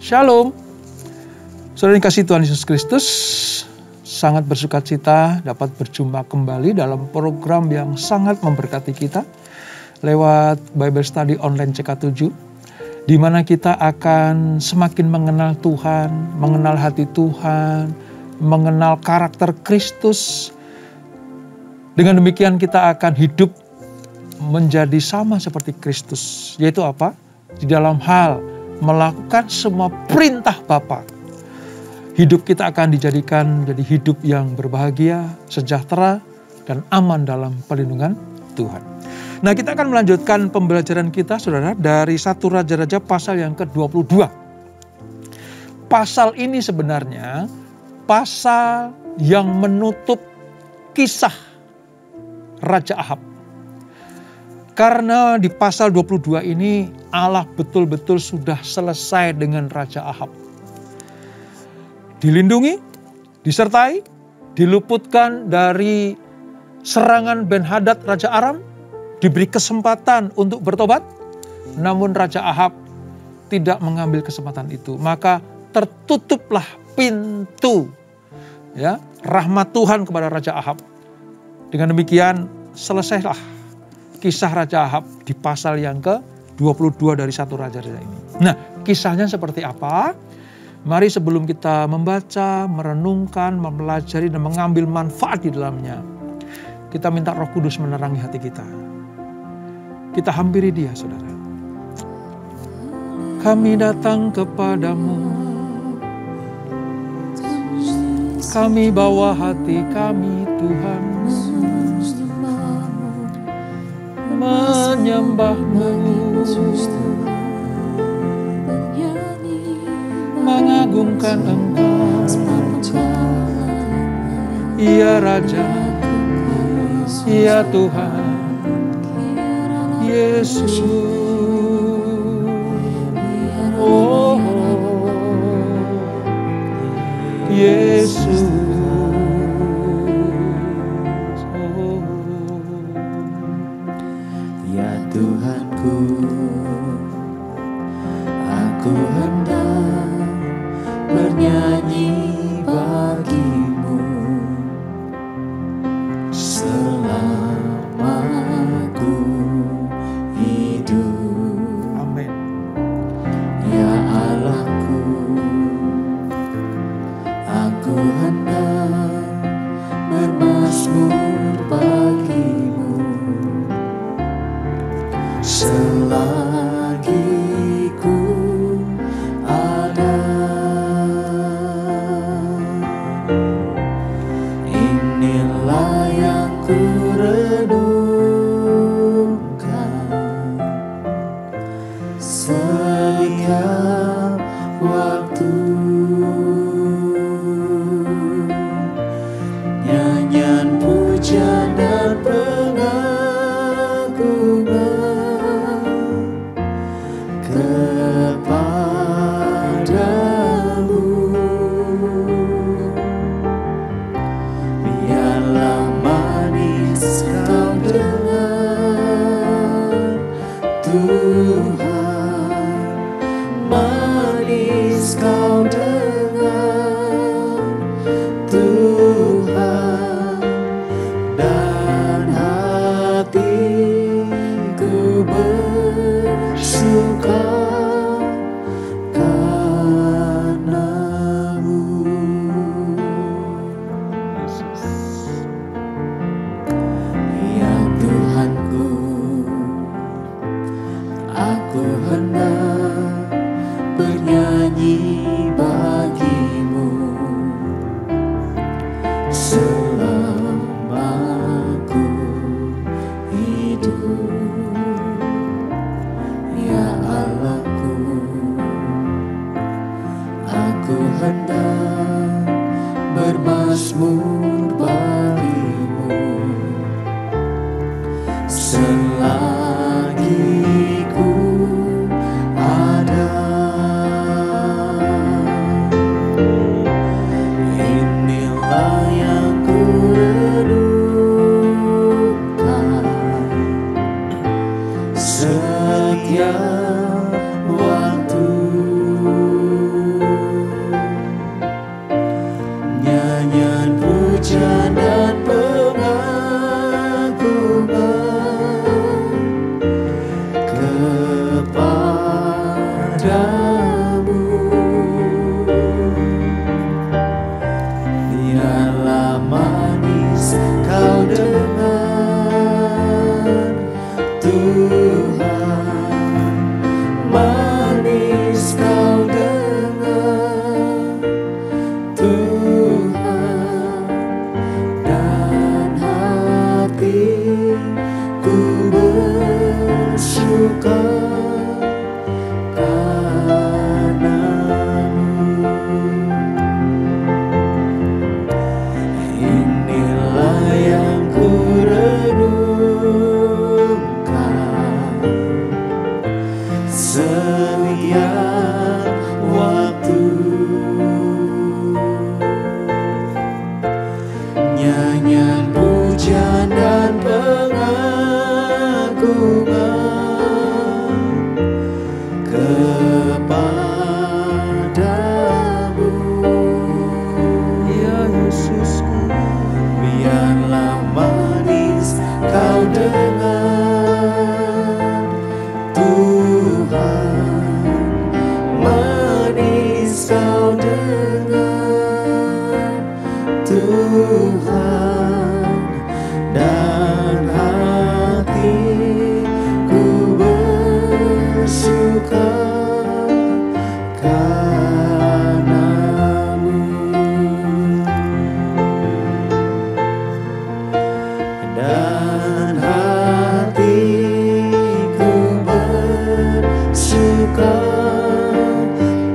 Shalom. Saudara yang kasih Tuhan Yesus Kristus, sangat bersukacita dapat berjumpa kembali dalam program yang sangat memberkati kita lewat Bible Study Online CK7, di mana kita akan semakin mengenal Tuhan, mengenal hati Tuhan, mengenal karakter Kristus. Dengan demikian kita akan hidup menjadi sama seperti Kristus, yaitu apa? Di dalam hal melakukan semua perintah Bapa. Hidup kita akan dijadikan jadi hidup yang berbahagia, sejahtera, dan aman dalam perlindungan Tuhan. Nah, kita akan melanjutkan pembelajaran kita, saudara, dari 1 Raja-Raja pasal yang ke-22. Pasal ini sebenarnya pasal yang menutup kisah Raja Ahab. Karena di pasal 22 ini Allah betul-betul sudah selesai dengan Raja Ahab. Dilindungi, disertai, diluputkan dari serangan Ben-Hadad Raja Aram, diberi kesempatan untuk bertobat. Namun Raja Ahab tidak mengambil kesempatan itu. Maka tertutuplah pintu rahmat Tuhan kepada Raja Ahab. Dengan demikian selesailah kisah Raja Ahab di pasal yang ke-22 dari 1 Raja-Raja ini. Nah, kisahnya seperti apa? Mari sebelum kita membaca, merenungkan, mempelajari, dan mengambil manfaat di dalamnya, kita minta Roh Kudus menerangi hati kita. Kita hampiri Dia, saudara. Kami datang kepadamu. Kami bawa hati kami, Tuhan. Menyembah-Mu, mengagungkan Engkau, Ya Raja, Ya Tuhan, Yesus. Oh, Yesus. Tuhanku, aku hendak bernyanyi bagi-Mu selama ku hidup. Amin. Ya Allahku, aku hendak bermazmur bagi-Mu selagi ku ada. Inilah yang ku renungkan setiap waktu. Nyanyian pujian dan bermazmur bagimu selagi ku ada. Inilah yang ku renungkan setiap waktu. padamu. Biarlah manis kau dengar, Tuhan, manis kau dengar, Tuhan, dan hatiku bersuka padamu. Inilah yang ku renungkan setiap waktu, nyanyian pujian dan pengagungan kepadamu. Ya Yesusku, biarlah manis kau dengar, Tuhan, manis kau dengar, Tuhan, dan hatiku bersuka karenamu. Dan hatiku bersuka,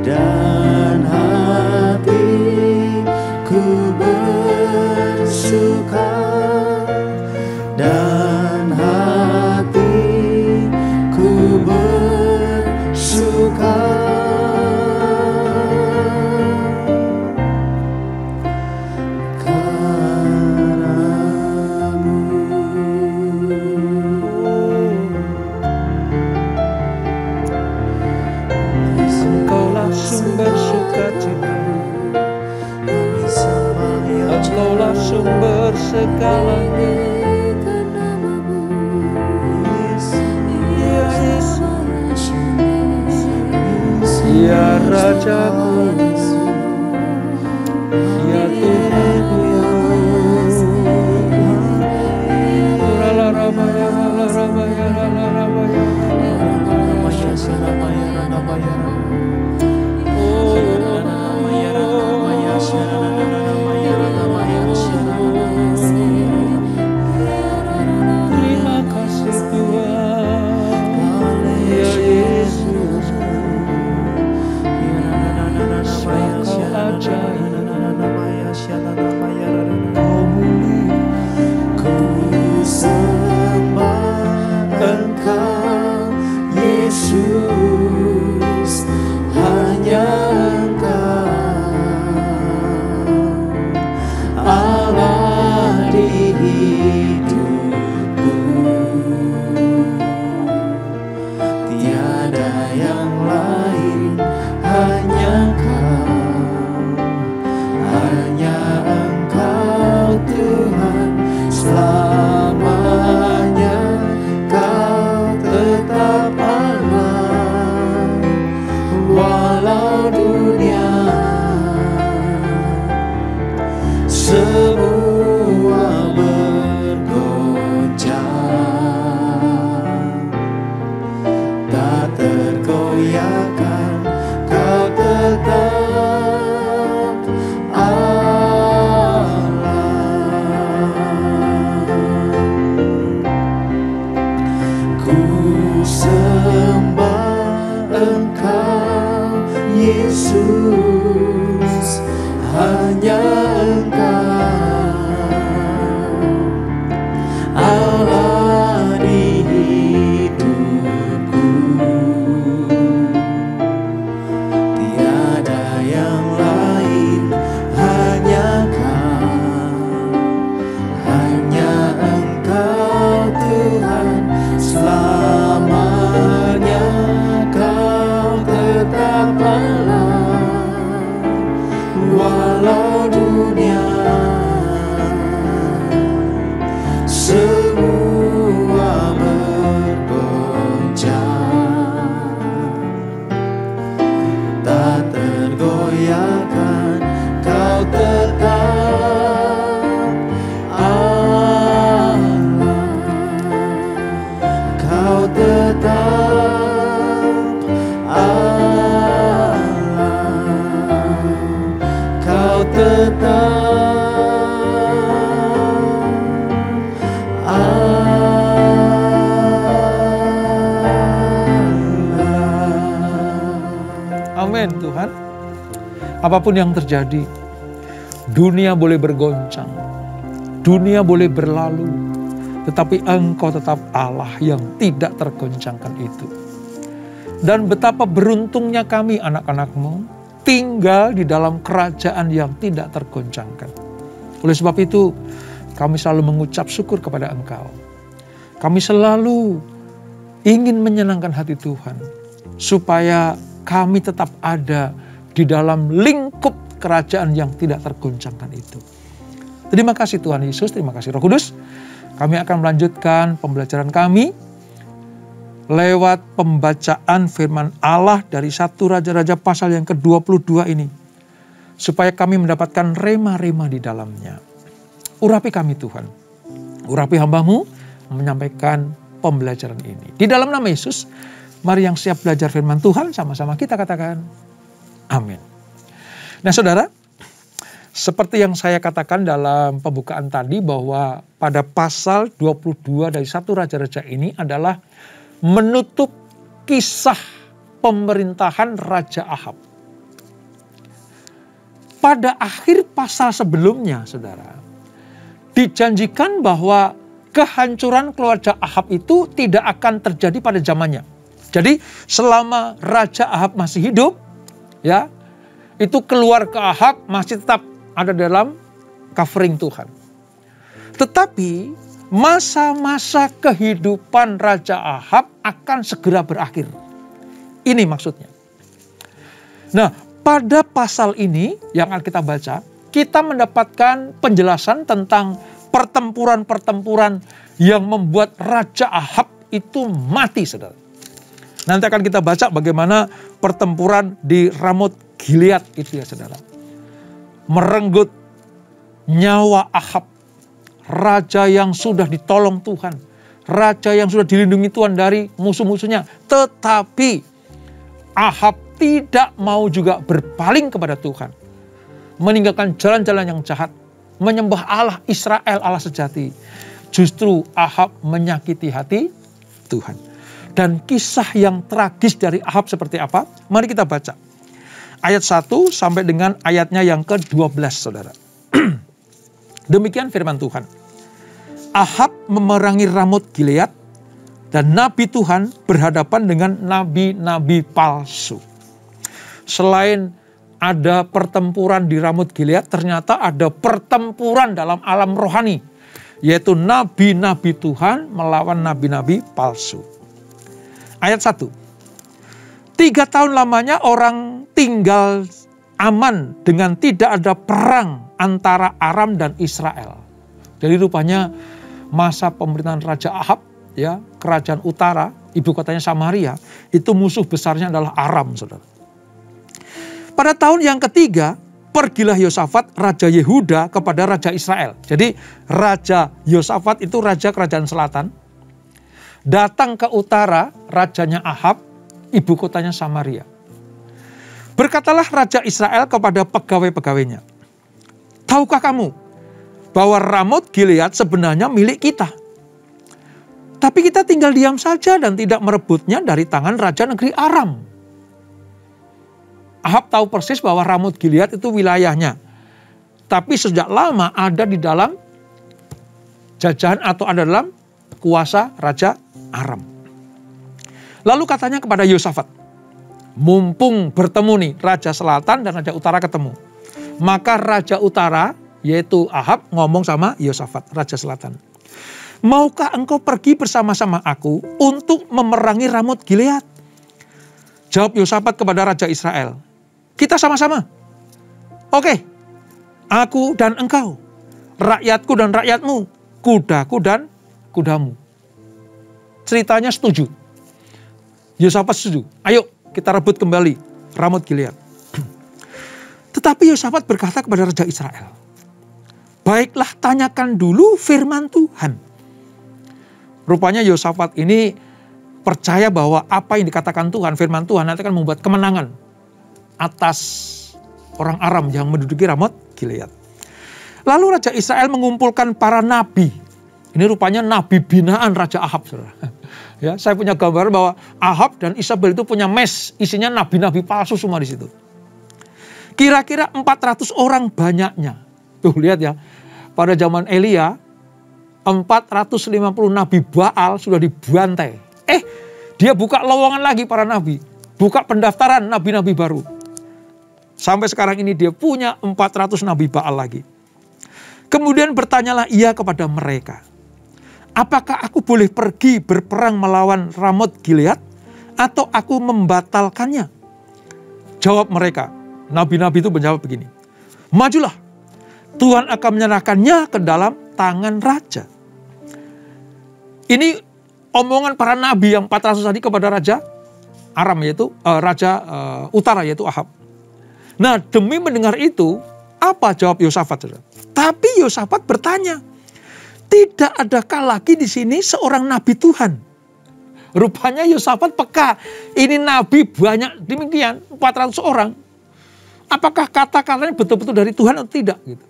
dan hatiku bersuka, dan hatiku bersuka Engkaulah sumber sukacita, Engkaulah sumber segalanya. Ya Yesus, ya Rajaku, ya Tuhanku, ya terima kasih Tuhan, ya Yesus, Kau ajaib, Kau mulia. Ku sembah Engkau, Yesus, hanya Engkau, Allah di hidupku. Tiada yang lain, hanya Kau, hanya Engkau Tuhan, selamanya Kau tetap Allah. Walau dunia semua bergoncang, tak tergoyahkan, Kau tetap Allah. Ku sembah Engkau, Yesus, hanya Engkau, Allah di hidupku. Tiada yang lain, hanya Kau, hanya Engkau Tuhan, selamanya Kau tetap Allah. Walau dunia tetap Amin Tuhan. Apapun yang terjadi, dunia boleh bergoncang, dunia boleh berlalu, tetapi Engkau tetap Allah yang tidak tergoncangkan itu. Dan betapa beruntungnya kami anak-anak-Mu tinggal di dalam kerajaan yang tidak tergoncangkan. Oleh sebab itu, kami selalu mengucap syukur kepada Engkau. Kami selalu ingin menyenangkan hati Tuhan, supaya kami tetap ada di dalam lingkup kerajaan yang tidak tergoncangkan itu. Terima kasih Tuhan Yesus, terima kasih Roh Kudus. Kami akan melanjutkan pembelajaran kami lewat pembacaan firman Allah dari 1 Raja-Raja pasal yang ke-22 ini. Supaya kami mendapatkan rema-rema di dalamnya. Urapi kami Tuhan. Urapi hamba-Mu menyampaikan pembelajaran ini. Di dalam nama Yesus, mari yang siap belajar firman Tuhan, sama-sama kita katakan, amin. Nah saudara, seperti yang saya katakan dalam pembukaan tadi, bahwa pada pasal 22 dari 1 Raja-Raja ini adalah menutup kisah pemerintahan Raja Ahab. Pada akhir pasal sebelumnya, saudara, dijanjikan bahwa kehancuran keluarga Ahab itu tidak akan terjadi pada zamannya. Jadi selama Raja Ahab masih hidup, ya, itu keluarga Ahab masih tetap ada dalam covering Tuhan. Tetapi masa-masa kehidupan Raja Ahab akan segera berakhir. Ini maksudnya. Nah, pada pasal ini yang akan kita baca, kita mendapatkan penjelasan tentang pertempuran-pertempuran yang membuat Raja Ahab itu mati, saudara. Nanti akan kita baca bagaimana pertempuran di Ramot Gilead itu ya saudara. Merenggut nyawa Ahab. Raja yang sudah ditolong Tuhan. Raja yang sudah dilindungi Tuhan dari musuh-musuhnya. Tetapi Ahab tidak mau juga berpaling kepada Tuhan. Meninggalkan jalan-jalan yang jahat. Menyembah Allah Israel, Allah sejati. Justru Ahab menyakiti hati Tuhan. Dan kisah yang tragis dari Ahab seperti apa? Mari kita baca. Ayat 1 sampai dengan ayatnya yang ke-12, saudara. Demikian firman Tuhan. Ahab memerangi Ramot Gilead, dan Nabi Tuhan berhadapan dengan nabi-nabi palsu. Selain ada pertempuran di Ramot Gilead, ternyata ada pertempuran dalam alam rohani. Yaitu nabi-nabi Tuhan melawan nabi-nabi palsu. Ayat 1. 3 tahun lamanya orang tinggal aman dengan tidak ada perang antara Aram dan Israel. Jadi rupanya masa pemerintahan Raja Ahab, ya, kerajaan utara, ibu kotanya Samaria, itu musuh besarnya adalah Aram, saudara. Pada tahun yang ketiga, pergilah Yosafat Raja Yehuda kepada Raja Israel. Jadi Raja Yosafat itu raja kerajaan selatan. Datang ke utara, rajanya Ahab, ibu kotanya Samaria. Berkatalah Raja Israel kepada pegawai-pegawainya, tahukah kamu bahwa Ramot Gilead sebenarnya milik kita? Tapi kita tinggal diam saja dan tidak merebutnya dari tangan raja negeri Aram. Ahab tahu persis bahwa Ramot Gilead itu wilayahnya. Tapi sejak lama ada di dalam jajahan atau ada dalam kuasa Raja Aram. Lalu katanya kepada Yosafat, mumpung bertemu nih Raja Selatan dan Raja Utara ketemu. Maka Raja Utara yaitu Ahab ngomong sama Yosafat, Raja Selatan. Maukah engkau pergi bersama-sama aku untuk memerangi Ramot Gilead? Jawab Yosafat kepada Raja Israel, kita sama-sama. Oke, aku dan engkau, rakyatku dan rakyatmu, kudaku dan kudamu. Ceritanya setuju. Yosafat setuju. Ayo kita rebut kembali Ramot Gilead. Tetapi Yosafat berkata kepada Raja Israel, baiklah tanyakan dulu firman Tuhan. Rupanya Yosafat ini percaya bahwa apa yang dikatakan Tuhan, firman Tuhan nanti akan membuat kemenangan atas orang Aram yang menduduki Ramot Gilead. Lalu Raja Israel mengumpulkan para nabi. Ini rupanya nabi binaan Raja Ahab, saudara. Ya, saya punya gambar bahwa Ahab dan Isabel itu punya mes, isinya nabi-nabi palsu semua di situ. Kira-kira 400 orang banyaknya. Tuh lihat ya, pada zaman Elia 450 nabi Baal sudah dibantai. Dia buka lowongan lagi para nabi, buka pendaftaran nabi-nabi baru. Sampai sekarang ini dia punya 400 nabi Baal lagi. Kemudian bertanyalah ia kepada mereka, apakah aku boleh pergi berperang melawan Ramoth Gilead atau aku membatalkannya? Jawab mereka, nabi-nabi itu menjawab begini, majulah, Tuhan akan menyerahkannya ke dalam tangan raja. Ini omongan para nabi yang 400 tadi kepada Raja Aram, yaitu Raja Utara, yaitu Ahab. Nah, demi mendengar itu, apa jawab Yosafat? Tapi Yosafat bertanya, tidak adakah lagi di sini seorang nabi Tuhan? Rupanya Yosafat peka, ini nabi banyak demikian, 400 orang. Apakah kata-katanya betul-betul dari Tuhan atau tidak? Gitu.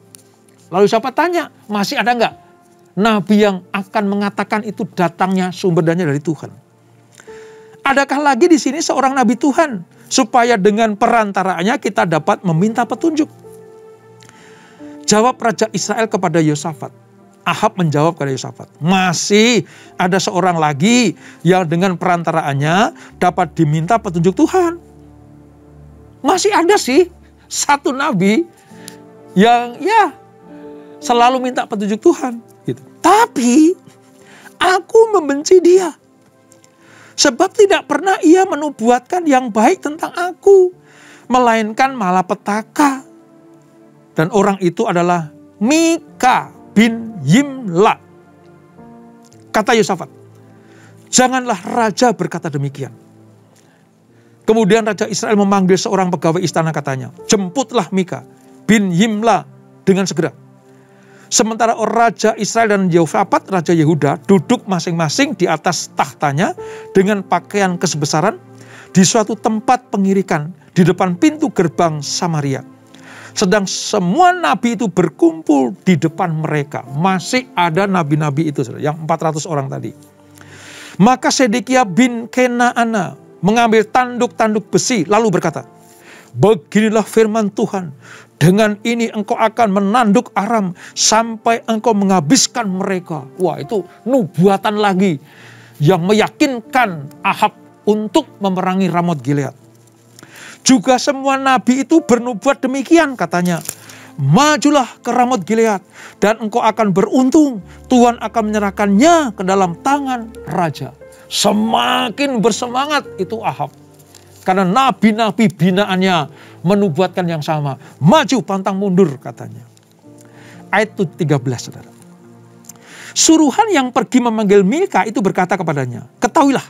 Lalu Yosafat tanya, masih ada enggak nabi yang akan mengatakan itu datangnya sumber dananya dari Tuhan? Adakah lagi di sini seorang nabi Tuhan supaya dengan perantaraannya kita dapat meminta petunjuk? Jawab Raja Israel kepada Yosafat. Ahab menjawab kepada Yosafat, masih ada seorang lagi yang dengan perantaraannya dapat diminta petunjuk Tuhan. Masih ada sih satu nabi yang selalu minta petunjuk Tuhan. Gitu. Tapi aku membenci dia. Sebab tidak pernah ia menubuatkan yang baik tentang aku, melainkan malapetaka. Dan orang itu adalah Mika bin Yimla. Kata Yosafat, janganlah raja berkata demikian. Kemudian Raja Israel memanggil seorang pegawai istana, katanya, jemputlah Mika bin Yimla dengan segera. Sementara Raja Israel dan Yehosafat, Raja Yehuda, duduk masing-masing di atas tahtanya dengan pakaian kesebesaran di suatu tempat pengirikan di depan pintu gerbang Samaria. Sedang semua nabi itu berkumpul di depan mereka. Masih ada nabi-nabi itu, yang 400 orang tadi. Maka Sedekia bin Kenaana mengambil tanduk-tanduk besi lalu berkata, beginilah firman Tuhan, dengan ini engkau akan menanduk Aram sampai engkau menghabiskan mereka. Wah, itu nubuatan lagi yang meyakinkan Ahab untuk memerangi Ramoth Gilead. Juga semua nabi itu bernubuat demikian, katanya, majulah ke Ramoth Gilead dan engkau akan beruntung, Tuhan akan menyerahkannya ke dalam tangan raja. Semakin bersemangat itu Ahab, karena nabi-nabi binaannya menubuatkan yang sama. Maju pantang mundur, katanya. Ayat 13, saudara. Suruhan yang pergi memanggil Mika itu berkata kepadanya, ketahuilah,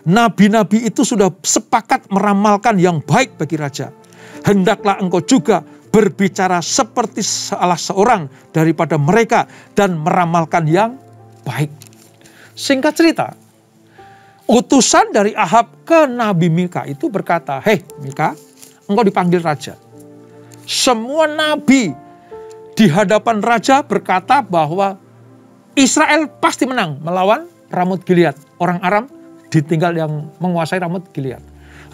nabi-nabi itu sudah sepakat meramalkan yang baik bagi raja. Hendaklah engkau juga berbicara seperti salah seorang daripada mereka dan meramalkan yang baik. Singkat cerita, utusan dari Ahab ke Nabi Mika itu berkata, hei Mika, engkau dipanggil raja. Semua nabi di hadapan raja berkata bahwa Israel pasti menang melawan Ramoth Gilead. Orang Aram ditinggal yang menguasai Ramoth Gilead.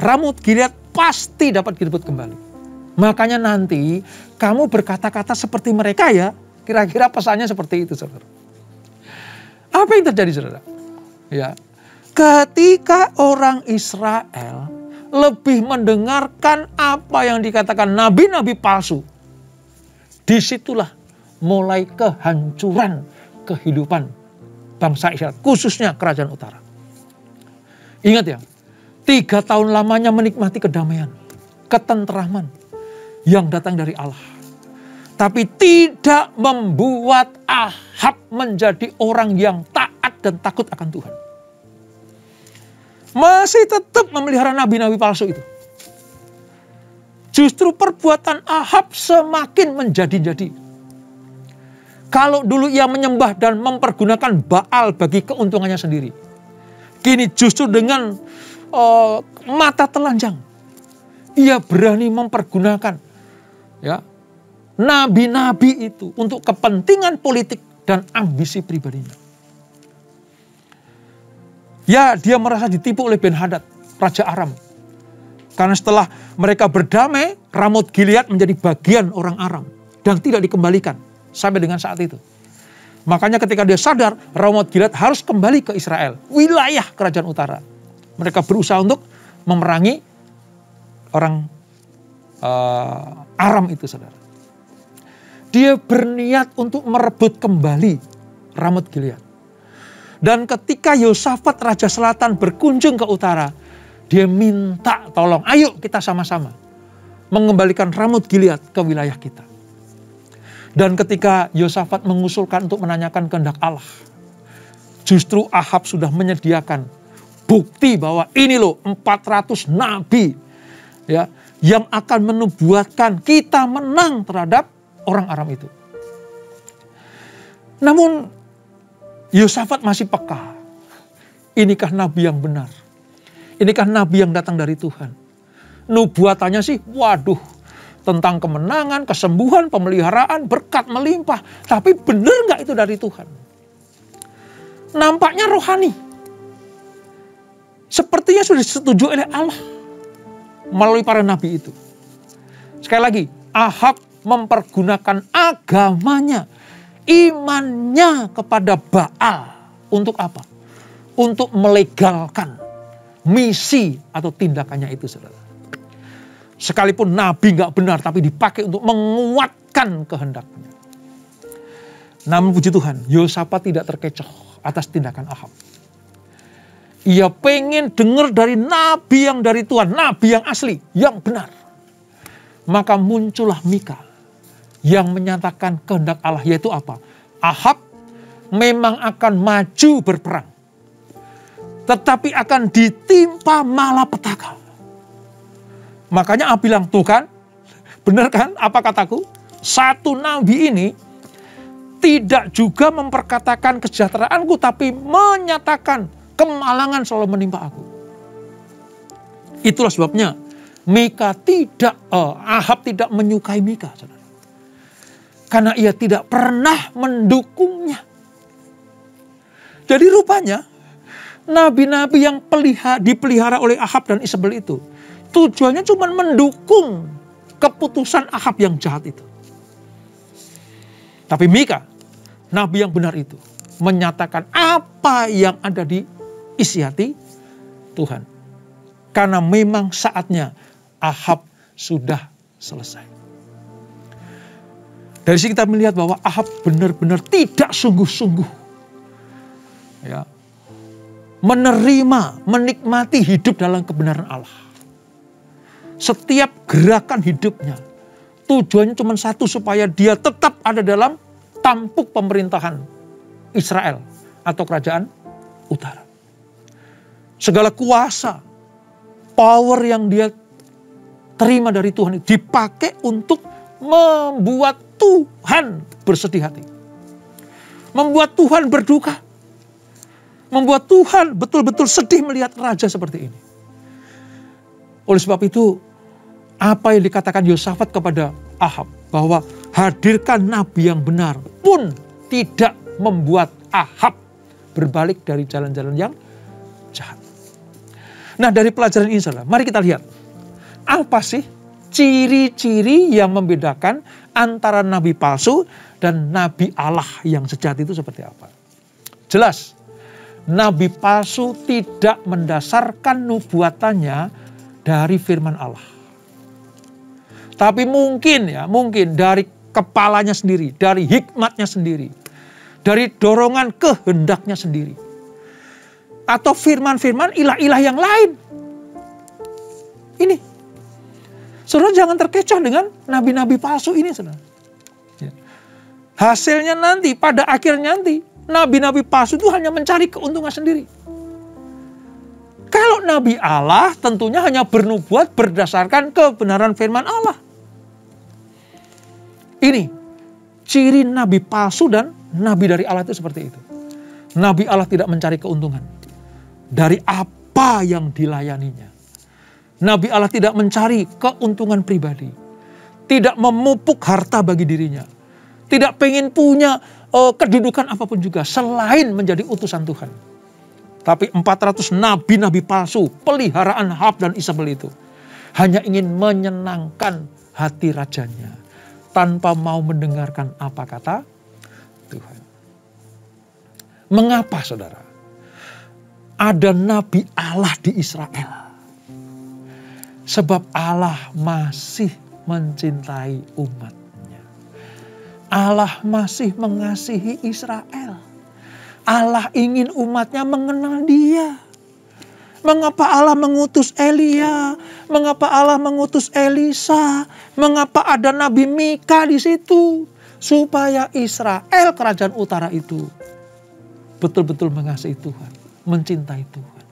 Ramoth Gilead pasti dapat direbut kembali. Makanya nanti kamu berkata-kata seperti mereka ya. Kira-kira pesannya seperti itu, saudara. Apa yang terjadi, saudara? Ya, ketika orang Israel lebih mendengarkan apa yang dikatakan nabi-nabi palsu, disitulah mulai kehancuran kehidupan bangsa Israel, khususnya kerajaan utara. Ingat ya, 3 tahun lamanya menikmati kedamaian, ketenteraman yang datang dari Allah. Tapi tidak membuat Ahab menjadi orang yang taat dan takut akan Tuhan. Masih tetap memelihara nabi-nabi palsu itu. Justru perbuatan Ahab semakin menjadi-jadi. Kalau dulu ia menyembah dan mempergunakan Baal bagi keuntungannya sendiri, kini justru dengan mata telanjang ia berani mempergunakan nabi-nabi itu untuk kepentingan politik dan ambisi pribadinya. Ya, dia merasa ditipu oleh Ben-Hadad, Raja Aram. Karena setelah mereka berdamai, Ramot Gilead menjadi bagian orang Aram dan tidak dikembalikan sampai dengan saat itu. Makanya ketika dia sadar, Ramot Gilead harus kembali ke Israel, wilayah kerajaan utara. Mereka berusaha untuk memerangi orang Aram itu, saudara. Dia berniat untuk merebut kembali Ramot Gilead. Dan ketika Yosafat Raja Selatan berkunjung ke utara, dia minta tolong, ayo kita sama-sama mengembalikan Ramot Gilead ke wilayah kita. Dan ketika Yosafat mengusulkan untuk menanyakan kehendak Allah, justru Ahab sudah menyediakan bukti bahwa ini loh 400 nabi ya, yang akan menubuatkan kita menang terhadap orang Aram itu. Namun Yosafat masih peka. Inikah nabi yang benar? Inikah nabi yang datang dari Tuhan? Nubuatannya sih, waduh, tentang kemenangan, kesembuhan, pemeliharaan, berkat melimpah. Tapi benar nggak itu dari Tuhan? Nampaknya rohani. Sepertinya sudah disetujui oleh Allah melalui para nabi itu. Sekali lagi, Ahab mempergunakan agamanya, imannya kepada Baal. Untuk apa? Untuk melegalkan misi atau tindakannya itu, saudara. Sekalipun nabi nggak benar, tapi dipakai untuk menguatkan kehendaknya. Namun puji Tuhan, Yosafat tidak terkecoh atas tindakan Ahab. Ia pengen dengar dari nabi yang dari Tuhan, nabi yang asli, yang benar. Maka muncullah Mika yang menyatakan kehendak Allah, yaitu apa? Ahab memang akan maju berperang, tetapi akan ditimpa malapetaka. Makanya Ahab bilang, tuh kan, benar kan apa kataku? Satu nabi ini tidak juga memperkatakan kesejahteraanku, tapi menyatakan kemalangan selalu menimpa aku. Itulah sebabnya Ahab tidak menyukai Mika, saudara. Karena ia tidak pernah mendukungnya. Jadi rupanya nabi-nabi yang dipelihara oleh Ahab dan Isabel itu, tujuannya cuma mendukung keputusan Ahab yang jahat itu. Tapi Mika, nabi yang benar itu, menyatakan apa yang ada di isi hati Tuhan. Karena memang saatnya Ahab sudah selesai. Dari sini kita melihat bahwa Ahab benar-benar tidak sungguh-sungguh ya, menikmati hidup dalam kebenaran Allah. Setiap gerakan hidupnya tujuannya cuma satu, supaya dia tetap ada dalam tampuk pemerintahan Israel atau kerajaan utara. Segala kuasa, power yang dia terima dari Tuhan itu dipakai untuk membuat Tuhan bersedih hati. Membuat Tuhan berduka. Membuat Tuhan betul-betul sedih melihat raja seperti ini. Oleh sebab itu, apa yang dikatakan Yosafat kepada Ahab, bahwa hadirkan nabi yang benar pun tidak membuat Ahab berbalik dari jalan-jalan yang jahat. Nah, dari pelajaran ini, saudara, mari kita lihat apa sih ciri-ciri yang membedakan antara nabi palsu dan nabi Allah yang sejati itu seperti apa. Jelas, nabi palsu tidak mendasarkan nubuatannya dari firman Allah. Tapi mungkin dari kepalanya sendiri, dari hikmatnya sendiri, dari dorongan kehendaknya sendiri. Atau firman-firman ilah-ilah yang lain. Ini. Saudara jangan terkecoh dengan nabi-nabi palsu ini, saudara. Ya. Hasilnya nanti, pada akhirnya nanti, nabi-nabi palsu itu hanya mencari keuntungan sendiri. Kalau nabi Allah tentunya hanya bernubuat berdasarkan kebenaran firman Allah. Ini ciri nabi palsu dan nabi dari Allah itu seperti itu. Nabi Allah tidak mencari keuntungan dari apa yang dilayaninya. Nabi Allah tidak mencari keuntungan pribadi, Tidak memupuk harta bagi dirinya. Tidak pengen punya kedudukan apapun juga selain menjadi utusan Tuhan. Tapi 400 nabi-nabi palsu, peliharaan Ahab dan Isabel itu, hanya ingin menyenangkan hati rajanya tanpa mau mendengarkan apa kata Tuhan. Mengapa saudara? Ada nabi Allah di Israel. Sebab Allah masih mencintai umatnya. Allah masih mengasihi Israel. Allah ingin umatnya mengenal Dia. Mengapa Allah mengutus Elia? Mengapa Allah mengutus Elisa? Mengapa ada Nabi Mika di situ? Supaya Israel, kerajaan utara itu, betul-betul mengasihi Tuhan, mencintai Tuhan.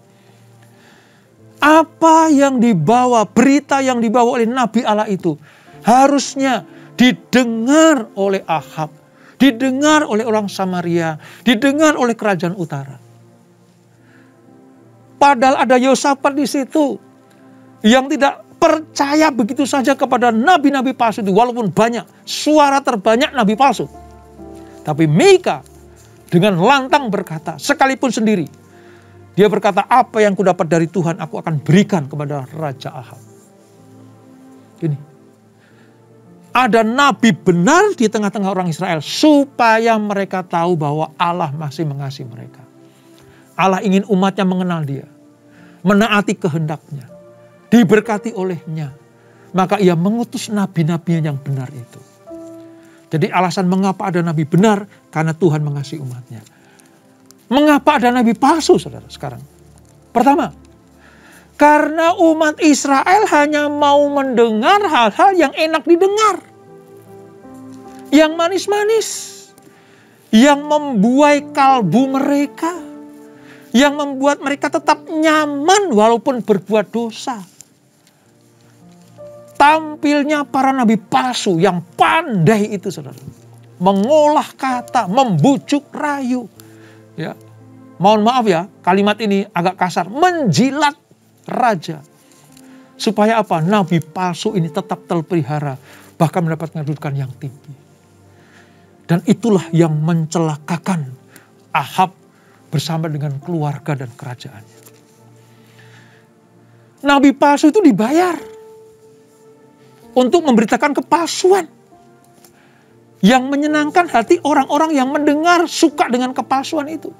Apa yang dibawa, berita yang dibawa oleh Nabi Allah itu harusnya didengar oleh Ahab, didengar oleh orang Samaria, didengar oleh kerajaan utara. Padahal ada Yosafat di situ yang tidak percaya begitu saja kepada nabi-nabi palsu itu, walaupun banyak, suara terbanyak nabi palsu. Tapi Mika dengan lantang berkata, sekalipun sendiri, dia berkata, apa yang kudapat dari Tuhan aku akan berikan kepada Raja Ahab. Ini. Ada nabi benar di tengah-tengah orang Israel supaya mereka tahu bahwa Allah masih mengasihi mereka. Allah ingin umatnya mengenal Dia, menaati kehendaknya, diberkati olehnya. Maka Ia mengutus nabi-nabinya yang benar itu. Jadi alasan mengapa ada nabi benar, karena Tuhan mengasihi umatnya. Mengapa ada nabi palsu, saudara, sekarang? Pertama, karena umat Israel hanya mau mendengar hal-hal yang enak didengar. Yang manis-manis. Yang membuai kalbu mereka. Yang membuat mereka tetap nyaman walaupun berbuat dosa. Tampilnya para nabi palsu yang pandai itu, saudara. Mengolah kata, membujuk rayu. Ya, mohon maaf ya, kalimat ini agak kasar. Menjilat raja. Supaya apa? Nabi palsu ini tetap terpelihara. Bahkan mendapatkan kedudukan yang tinggi. Dan itulah yang mencelakakan Ahab bersama dengan keluarga dan kerajaannya. Nabi palsu itu dibayar untuk memberitakan kepalsuan. Yang menyenangkan hati orang-orang yang mendengar suka dengan kepalsuan itu.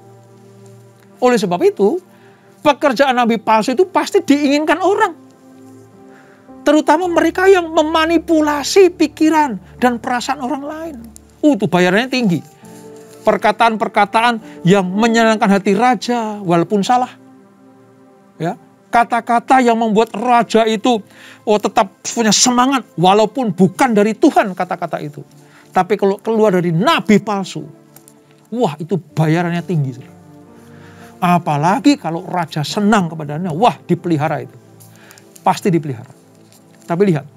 Oleh sebab itu, pekerjaan nabi palsu itu pasti diinginkan orang. Terutama mereka yang memanipulasi pikiran dan perasaan orang lain. Itu bayarannya tinggi. Perkataan-perkataan yang menyenangkan hati raja walaupun salah. Ya, kata-kata yang membuat raja itu tetap punya semangat walaupun bukan dari Tuhan kata-kata itu. Tapi kalau keluar dari nabi palsu, wah itu bayarannya tinggi. Apalagi kalau raja senang kepadanya, wah dipelihara itu. Pasti dipelihara. Tapi lihat,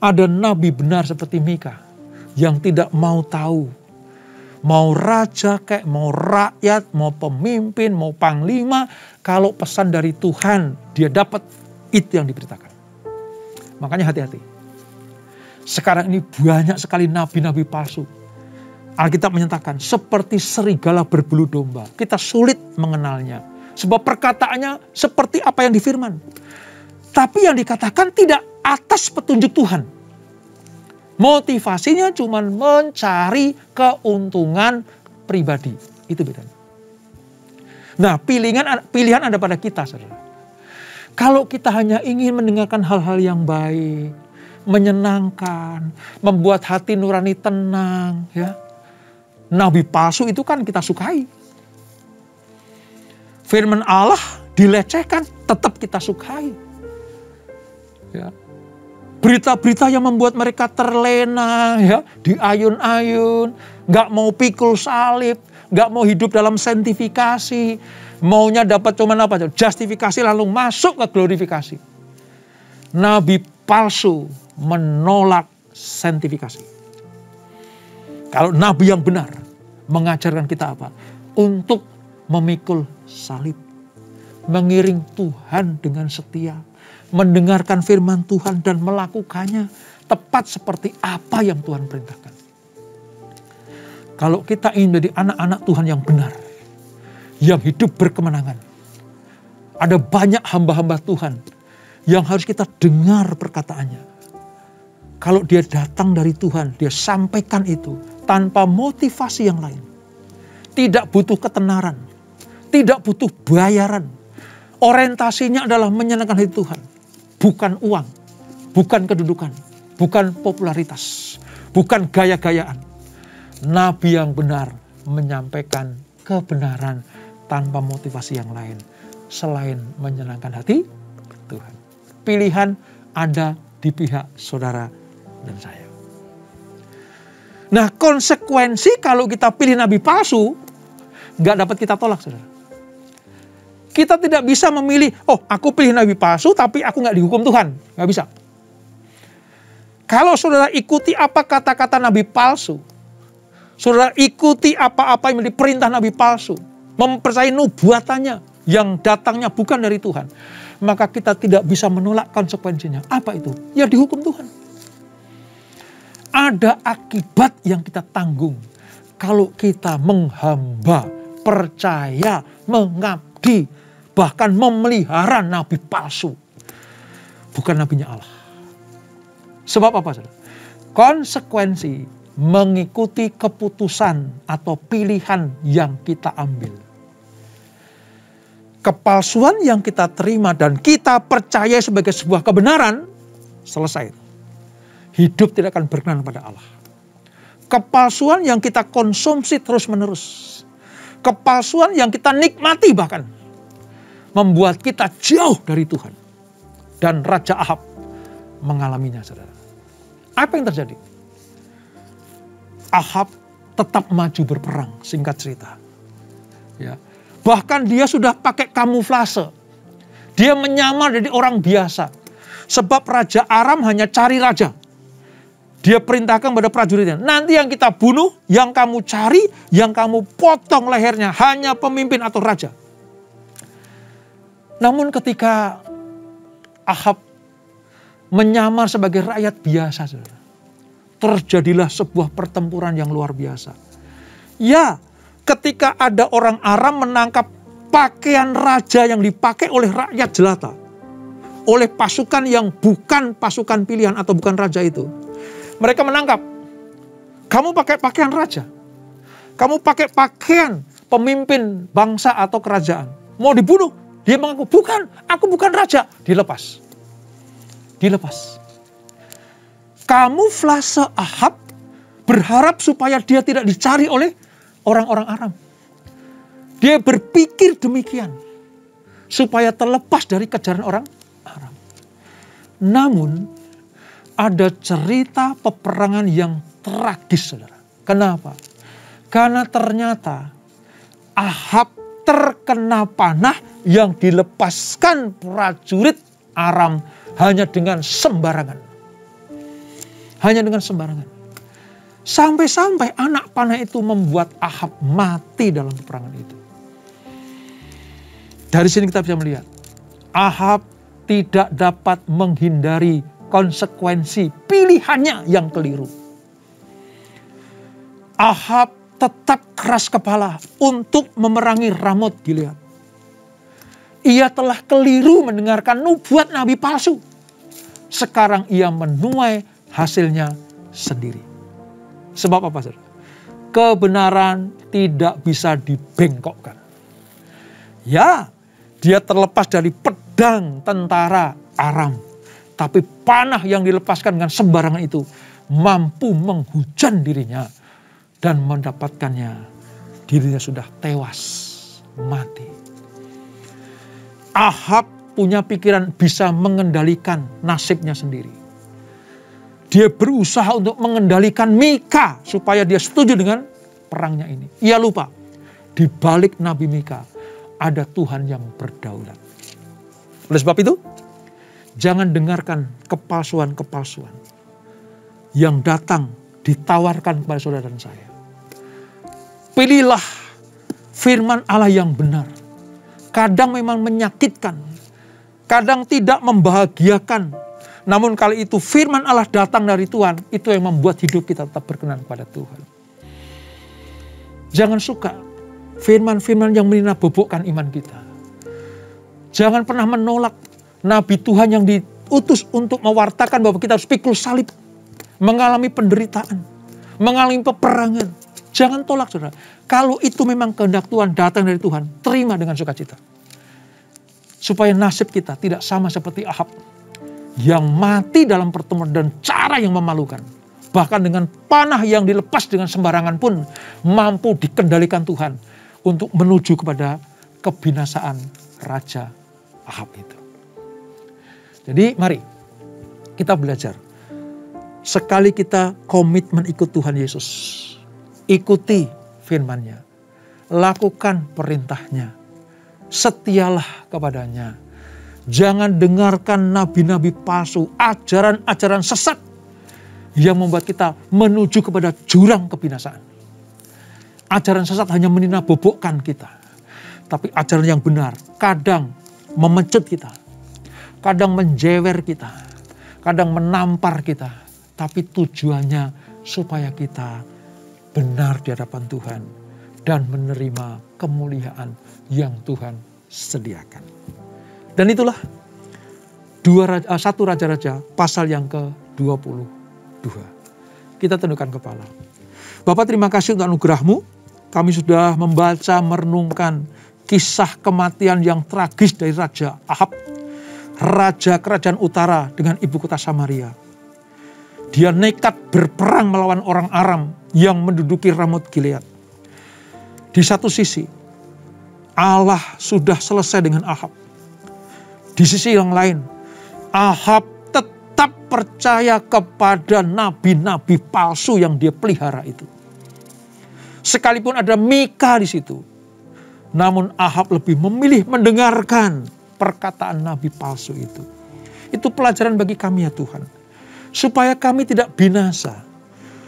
ada nabi benar seperti Mika yang tidak mau tahu. Mau raja kayak, mau rakyat, mau pemimpin, mau panglima. Kalau pesan dari Tuhan, dia dapat itu yang diberitakan. Makanya hati-hati. Sekarang ini banyak sekali nabi-nabi palsu. Alkitab menyatakan seperti serigala berbulu domba. Kita sulit mengenalnya. Sebab perkataannya seperti apa yang difirman. Tapi yang dikatakan tidak atas petunjuk Tuhan. Motivasinya cuma mencari keuntungan pribadi. Itu bedanya. Nah, pilihan ada pada kita, saudara. Kalau kita hanya ingin mendengarkan hal-hal yang baik, menyenangkan, membuat hati nurani tenang, ya. Nabi palsu itu kan kita sukai. Firman Allah dilecehkan, tetap kita sukai. Ya. Berita-berita yang membuat mereka terlena, ya, diayun-ayun, nggak mau pikul salib, nggak mau hidup dalam sanktifikasi, maunya dapat cuman apa? Justifikasi lalu masuk ke glorifikasi. Nabi palsu menolak sanktifikasi. Kalau nabi yang benar mengajarkan kita apa? Untuk memikul salib, mengiring Tuhan dengan setia, mendengarkan firman Tuhan dan melakukannya tepat seperti apa yang Tuhan perintahkan. Kalau kita ingin menjadi anak-anak Tuhan yang benar, yang hidup berkemenangan, ada banyak hamba-hamba Tuhan yang harus kita dengar perkataannya. Kalau dia datang dari Tuhan, dia sampaikan itu tanpa motivasi yang lain. Tidak butuh ketenaran, tidak butuh bayaran. Orientasinya adalah menyenangkan hati Tuhan. Bukan uang, bukan kedudukan, bukan popularitas, bukan gaya-gayaan. Nabi yang benar menyampaikan kebenaran tanpa motivasi yang lain selain menyenangkan hati Tuhan. Pilihan ada di pihak saudara dan saya. Nah, konsekuensi kalau kita pilih nabi palsu, nggak dapat kita tolak, saudara. Kita tidak bisa memilih, oh aku pilih nabi palsu tapi aku nggak dihukum Tuhan. Nggak bisa. Kalau saudara ikuti apa kata-kata nabi palsu, saudara ikuti apa-apa yang diperintah nabi palsu, mempercayai nubuatannya yang datangnya bukan dari Tuhan, maka kita tidak bisa menolak konsekuensinya. Apa itu? Ya dihukum Tuhan. Ada akibat yang kita tanggung kalau kita menghamba, percaya, mengabdi, bahkan memelihara nabi palsu. Bukan nabinya Allah. Sebab apa, saudara? Konsekuensi mengikuti keputusan atau pilihan yang kita ambil. Kepalsuan yang kita terima dan kita percaya sebagai sebuah kebenaran, selesai. Hidup tidak akan berkenan pada Allah. Kepalsuan yang kita konsumsi terus-menerus. Kepalsuan yang kita nikmati bahkan. Membuat kita jauh dari Tuhan. Dan Raja Ahab mengalaminya, saudara. Apa yang terjadi? Ahab tetap maju berperang, singkat cerita. Ya. Bahkan dia sudah pakai kamuflase. Dia menyamar jadi orang biasa. Sebab Raja Aram hanya cari raja. Dia perintahkan pada prajuritnya, nanti yang kita bunuh, yang kamu cari, yang kamu potong lehernya, hanya pemimpin atau raja. Namun ketika Ahab menyamar sebagai rakyat biasa, saudara, terjadilah sebuah pertempuran yang luar biasa. Ya, ketika ada orang Aram menangkap pakaian raja yang dipakai oleh rakyat jelata, oleh pasukan yang bukan pasukan pilihan atau bukan raja itu, mereka menangkap. Kamu pakai pakaian raja. Kamu pakai pakaian pemimpin bangsa atau kerajaan. Mau dibunuh. Dia mengaku, bukan, aku bukan raja. Dilepas. Kamuflase Ahab berharap supaya dia tidak dicari oleh orang-orang Aram. Dia berpikir demikian. Supaya terlepas dari kejaran orang Aram. Namun, ada cerita peperangan yang tragis, saudara. Kenapa? Karena ternyata Ahab terkena panah yang dilepaskan prajurit Aram hanya dengan sembarangan. Sampai-sampai anak panah itu membuat Ahab mati dalam peperangan itu. Dari sini kita bisa melihat, Ahab tidak dapat menghindari konsekuensi pilihannya yang keliru. Ahab tetap keras kepala untuk memerangi Ramot Gilead. Ia telah keliru mendengarkan nubuat nabi palsu. Sekarang ia menuai hasilnya sendiri. Sebab apa, saudara? Kebenaran tidak bisa dibengkokkan. Ya, dia terlepas dari pedang tentara Aram. Tapi panah yang dilepaskan dengan sembarangan itu mampu menghujam dirinya. Dan mendapatkannya dirinya sudah tewas, mati. Ahab punya pikiran bisa mengendalikan nasibnya sendiri. Dia berusaha untuk mengendalikan Mika supaya dia setuju dengan perangnya ini. Ia lupa, di balik Nabi Mika ada Tuhan yang berdaulat. Oleh sebab itu, jangan dengarkan kepalsuan-kepalsuan yang datang ditawarkan kepada saudara dan saya. Pilihlah firman Allah yang benar. Kadang memang menyakitkan. kadang tidak membahagiakan. Namun kali itu firman Allah datang dari Tuhan, itu yang membuat hidup kita tetap berkenan kepada Tuhan. Jangan suka firman-firman yang meninabobokan iman kita. Jangan pernah menolak nabi Tuhan yang diutus untuk mewartakan bahwa kita harus pikul salib, mengalami penderitaan, mengalami peperangan. Jangan tolak, saudara. Kalau itu memang kehendak Tuhan, datang dari Tuhan, terima dengan sukacita. Supaya nasib kita tidak sama seperti Ahab yang mati dalam pertemuan dan cara yang memalukan. Bahkan dengan panah yang dilepas dengan sembarangan pun mampu dikendalikan Tuhan untuk menuju kepada kebinasaan Raja Ahab itu. Jadi mari kita belajar. Sekali kita komitmen ikut Tuhan Yesus, ikuti firman-Nya, lakukan perintahnya, setialah kepadanya. Jangan dengarkan nabi-nabi palsu, ajaran-ajaran sesat yang membuat kita menuju kepada jurang kebinasaan. Ajaran sesat hanya meninabobokan kita. Tapi ajaran yang benar kadang memecut kita, kadang menjewer kita, kadang menampar kita. Tapi tujuannya supaya kita benar di hadapan Tuhan dan menerima kemuliaan yang Tuhan sediakan. Dan itulah 1 Raja-Raja pasal yang ke-22. Kita tundukkan kepala. Bapak, terima kasih untuk anugerah-Mu. Kami sudah membaca, merenungkan kisah kematian yang tragis dari Raja Ahab, Raja Kerajaan Utara dengan ibu kota Samaria. Dia nekat berperang melawan orang Aram yang menduduki Ramot Gilead. Di satu sisi, Allah sudah selesai dengan Ahab. Di sisi yang lain, Ahab tetap percaya kepada nabi-nabi palsu yang dia pelihara itu. Sekalipun ada Mika di situ, namun Ahab lebih memilih mendengarkan perkataan nabi palsu itu. Itu pelajaran bagi kami ya Tuhan. Supaya kami tidak binasa.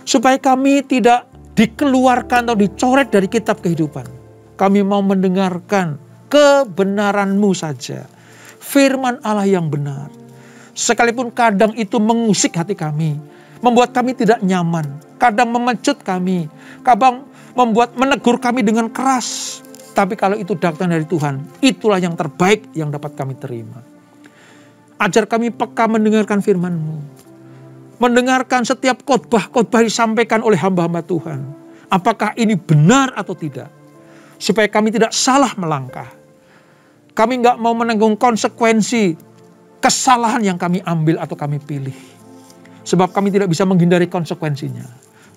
Supaya kami tidak dikeluarkan atau dicoret dari kitab kehidupan. Kami mau mendengarkan kebenaran-Mu saja. Firman Allah yang benar. Sekalipun kadang itu mengusik hati kami. Membuat kami tidak nyaman. Kadang memecut kami. Kadang menegur kami dengan keras. Tapi kalau itu datang dari Tuhan, itulah yang terbaik yang dapat kami terima. Ajar kami peka mendengarkan firman-Mu. Mendengarkan setiap khotbah-khotbah disampaikan oleh hamba-hamba Tuhan. Apakah ini benar atau tidak? Supaya kami tidak salah melangkah. Kami nggak mau menanggung konsekuensi kesalahan yang kami ambil atau kami pilih. Sebab kami tidak bisa menghindari konsekuensinya.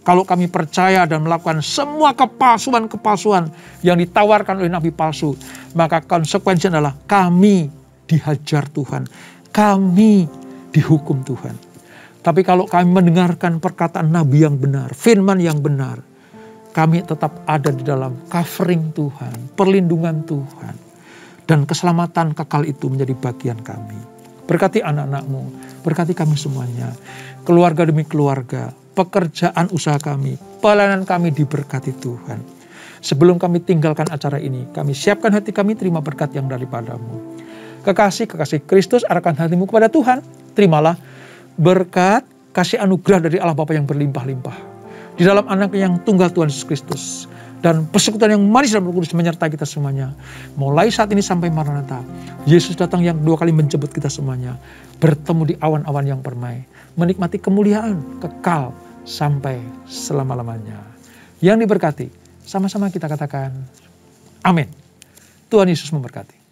Kalau kami percaya dan melakukan semua kepalsuan-kepalsuan yang ditawarkan oleh nabi palsu, maka konsekuensinya adalah kami dihajar Tuhan. Kami dihukum Tuhan. Tapi kalau kami mendengarkan perkataan nabi yang benar, firman yang benar, kami tetap ada di dalam covering Tuhan, perlindungan Tuhan. Dan keselamatan kekal itu menjadi bagian kami. Berkati anak-anak-Mu, berkati kami semuanya. Keluarga demi keluarga, pekerjaan usaha kami, pelayanan kami diberkati Tuhan. Sebelum kami tinggalkan acara ini, kami siapkan hati kami terima berkat yang daripada-Mu. Kekasih Kristus, arahkan hatimu kepada Tuhan. Terimalah berkat, kasih anugerah dari Allah Bapa yang berlimpah-limpah. Di dalam anak yang tunggal Tuhan Yesus Kristus. Dan persekutuan yang manis dan Roh Kudus menyertai kita semuanya. Mulai saat ini sampai Maranatha. Yesus datang yang 2 kali menjemput kita semuanya. Bertemu di awan-awan yang permai. Menikmati kemuliaan kekal sampai selama-lamanya. Yang diberkati, sama-sama kita katakan amin. Tuhan Yesus memberkati.